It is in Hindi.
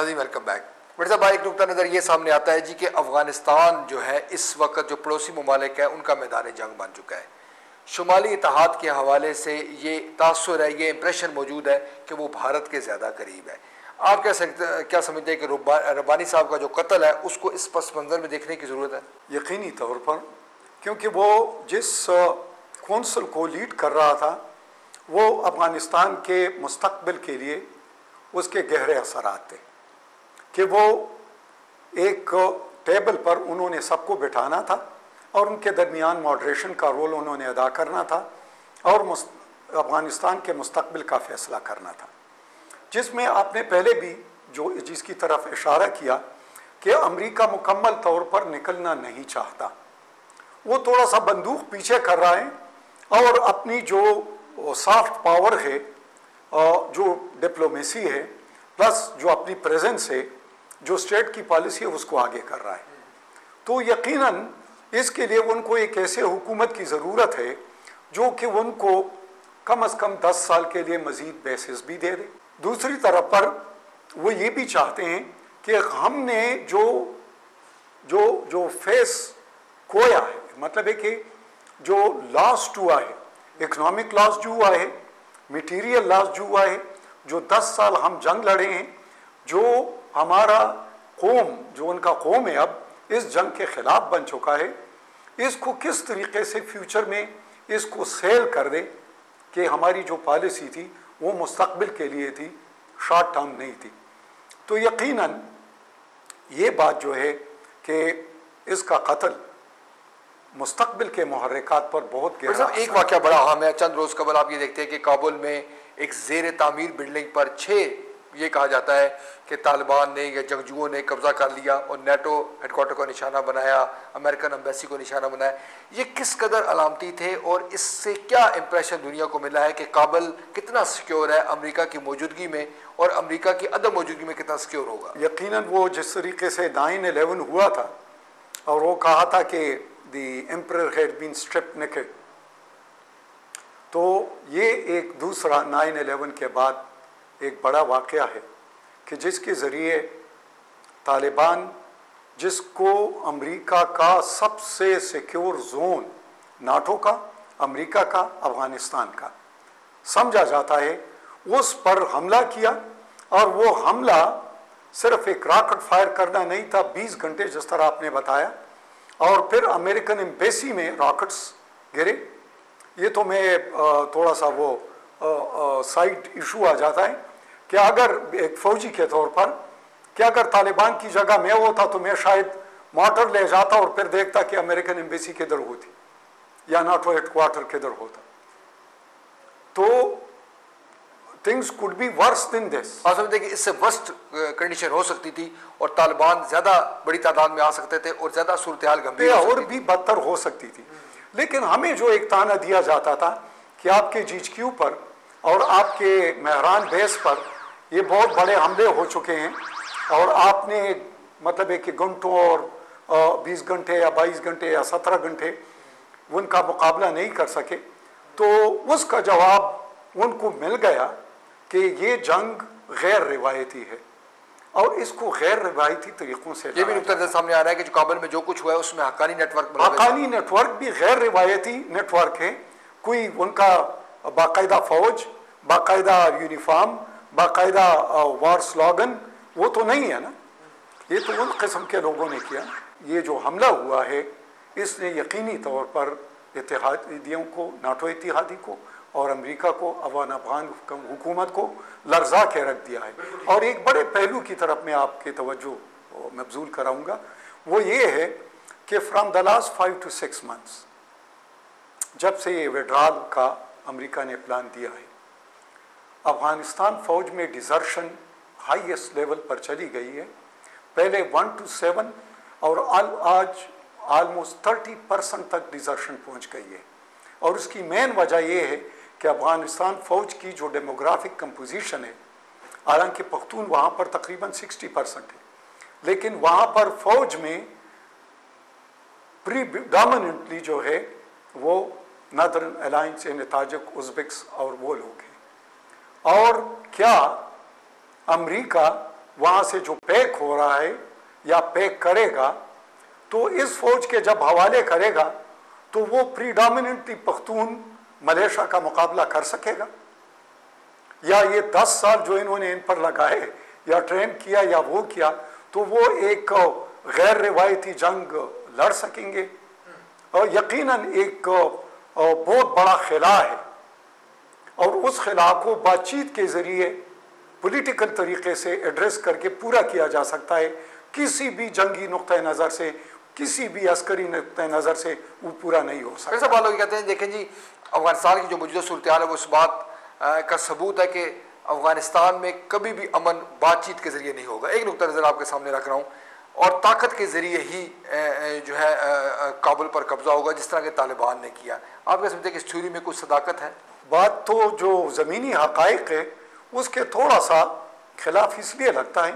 नाज़रीन वेलकम बैक। मिर्ज़ा भाई, एक नुकता नज़र ये सामने आता है जी कि अफ़गानिस्तान जो है इस वक्त जो पड़ोसी ममालिक है उनका मैदान जंग बन चुका है। शुमाली इत्तेहाद के हवाले से ये तासुर है, ये इम्प्रेशन मौजूद है कि वो भारत के ज़्यादा करीब है। आप क्या समझते हैं कि रब्बानी साहब का जो कत्ल है उसको इस पस मंज़र में देखने की ज़रूरत है? यकीनी तौर पर, क्योंकि वो जिस कौंसिल को लीड कर रहा था वो अफ़गानिस्तान के मुस्तक़बिल के लिए उसके गहरे असरात थे कि वो एक टेबल पर उन्होंने सबको बिठाना था और उनके दरमियान मॉडरेशन का रोल उन्होंने अदा करना था और अफ़गानिस्तान के मुस्तक़बिल का फ़ैसला करना था, जिसमें आपने पहले भी जिसकी तरफ इशारा किया कि अमेरिका मुकम्मल तौर पर निकलना नहीं चाहता। वो थोड़ा सा बंदूक पीछे कर रहा है और अपनी जो सॉफ्ट पावर है, जो डिप्लोमेसी है, प्लस जो अपनी प्रेजेंस है, जो स्टेट की पॉलिसी है, उसको आगे कर रहा है। तो यकीनन इसके लिए उनको एक ऐसे हुकूमत की ज़रूरत है जो कि उनको कम अज़ कम 10 साल के लिए मज़ीद बेसिस भी दे दे। दूसरी तरफ पर वो ये भी चाहते हैं कि हमने जो जो जो फेस खोया है, मतलब है कि जो लॉस हुआ है, इकोनॉमिक लॉस जो हुआ है, मटीरियल लॉस जो हुआ है, जो 10 साल हम जंग लड़े हैं, जो हमारा कौम, जो उनका कौम है अब इस जंग के ख़िलाफ़ बन चुका है, इसको किस तरीके से फ्यूचर में इसको सेल कर दे कि हमारी जो पॉलिसी थी वो मुस्तक़बिल के लिए थी, शॉर्ट टर्म नहीं थी। तो यकीनन ये बात जो है कि इसका कत्ल मुस्तक़बिल के मुहर्रिकात पर बहुत गहरा एक वाक़या बड़ा अहम है। चंद रोज़ कबल आप ये देखते हैं कि काबुल में एक ज़ेर तामीर बिल्डिंग पर 6 ये कहा जाता है कि तालिबान ने या जंगजुओं ने कब्ज़ा कर लिया और नेटो हेडक्वार्टर को निशाना बनाया, अमेरिकन एम्बेसी को निशाना बनाया। ये किस कदर अलामती थे और इससे क्या इम्प्रेशन दुनिया को मिला है कि काबुल कितना सिक्योर है अमेरिका की मौजूदगी में और अमेरिका की अदम मौजूदगी में कितना सिक्योर होगा? यकीनन वो जिस तरीके से 9/11 हुआ था और वो कहा था कि the emperor had been stripped naked, तो ये एक दूसरा 9/11 के बाद एक बड़ा वाक़या है कि जिसके ज़रिए तालिबान, जिसको अमेरिका का सबसे सिक्योर जोन नाटो का, अमेरिका का, अफ़गानिस्तान का समझा जाता है, उस पर हमला किया। और वो हमला सिर्फ एक रॉकेट फायर करना नहीं था, 20 घंटे जिस तरह आपने बताया, और फिर अमेरिकन एम्बेसी में रॉकेट्स गिरे। ये तो मैं थोड़ा सा वो साइड इशू आ जाता है कि अगर एक फ़ौजी के तौर पर कि अगर तालिबान की जगह मैं होता तो मैं शायद मोटर ले जाता और फिर देखता कि अमेरिकन एम्बेसी किधर होती या नाटो हेडक्वार्टर किधर होता। तो things could be worse than this. आप समझते हैं कि इससे वर्स्ट कंडीशन हो सकती थी और तालिबान ज़्यादा बड़ी तादाद में आ सकते थे और ज़्यादा सूरत हाल गंभीर और भी बदतर हो सकती थी। लेकिन हमें जो एक ताना दिया जाता था कि आपके GHQ पर और आपके मेहरान बेस पर ये बहुत बड़े हमले हो चुके हैं और आपने मतलब एक घंटों और 20 घंटे या 22 घंटे या 17 घंटे उनका मुकाबला नहीं कर सके, तो उसका जवाब उनको मिल गया कि ये जंग गैर रिवायती है और इसको गैर रिवायती तरीक़ों से ये भी नुकता सामने आ रहा है कि जो काबुल में जो कुछ हुआ है उसमें हक्कानी नेटवर्क भी गैर रिवायती नेटवर्क है। कोई उनका बाकायदा फ़ौज, बाकायदा यूनिफॉर्म, बाकायदा वार स्लोगन वो तो नहीं है ना। ये तो उन किस्म के लोगों ने किया। ये जो हमला हुआ है इसने यकीनी तौर पर इत्तेहादियों को, नाटो इत्तेहादी को और अमेरिका को, अफ़गान हुकूमत को लर्जा के रख दिया है। और एक बड़े पहलू की तरफ मैं आपके तवज्जो मबजूल कराऊंगा, वो ये है कि from the last 5 to 6 months जब से ये विड्रॉल का अमेरिका ने प्लान दिया है, अफ़गानिस्तान फ़ौज में डिज़र्शन हाईएस्ट लेवल पर चली गई है। पहले 1 to 7 और आज ऑलमोस्ट 30% तक डिज़र्शन पहुंच गई है। और उसकी मेन वजह यह है कि अफ़गानिस्तान फ़ौज की जो डेमोग्राफिक कंपोजिशन है, हालांकि पख्तून वहाँ पर तकरीबन 60% है, लेकिन वहाँ पर फ़ौज में प्रीडोमिनेंटली जो है वो नदरन अलायंस यानी ताजिक, उज़्बेक्स और वो लोग हैं। और क्या अमेरिका वहाँ से जो पैक हो रहा है या पैक करेगा, तो इस फौज के जब हवाले करेगा तो वो प्रीडोमिनेंटली पख्तून मलेशिया का मुकाबला कर सकेगा? या ये 10 साल जो इन्होंने इन पर लगाए या ट्रेन किया या वो किया, तो वो एक गैर रिवायती जंग लड़ सकेंगे? और यकीनन एक बहुत बड़ा खिला है, और उस खिला को बातचीत के ज़रिए पॉलिटिकल तरीके से एड्रेस करके पूरा किया जा सकता है। किसी भी जंगी नुक्ते नज़र से, किसी भी अस्करी नुक्ते नज़र से वो पूरा नहीं हो सकता। फिर सब लोग कहते हैं, देखें जी, अफगानिस्तान की जो मौजूदा सूरत हाल है वो इस बात का सबूत है कि अफगानिस्तान में कभी भी अमन बातचीत के ज़रिए नहीं होगा। एक नुक्ता नज़र आपके सामने रख रहा हूँ, और ताकत के ज़रिए ही जो है काबुल पर कब्ज़ा होगा, जिस तरह के तालिबान ने किया। आप क्या समझते हैं कि इस थ्योरी में कुछ सदाकत है? बात तो जो ज़मीनी हक़ाइक़ है उसके थोड़ा सा खिलाफ इसलिए लगता है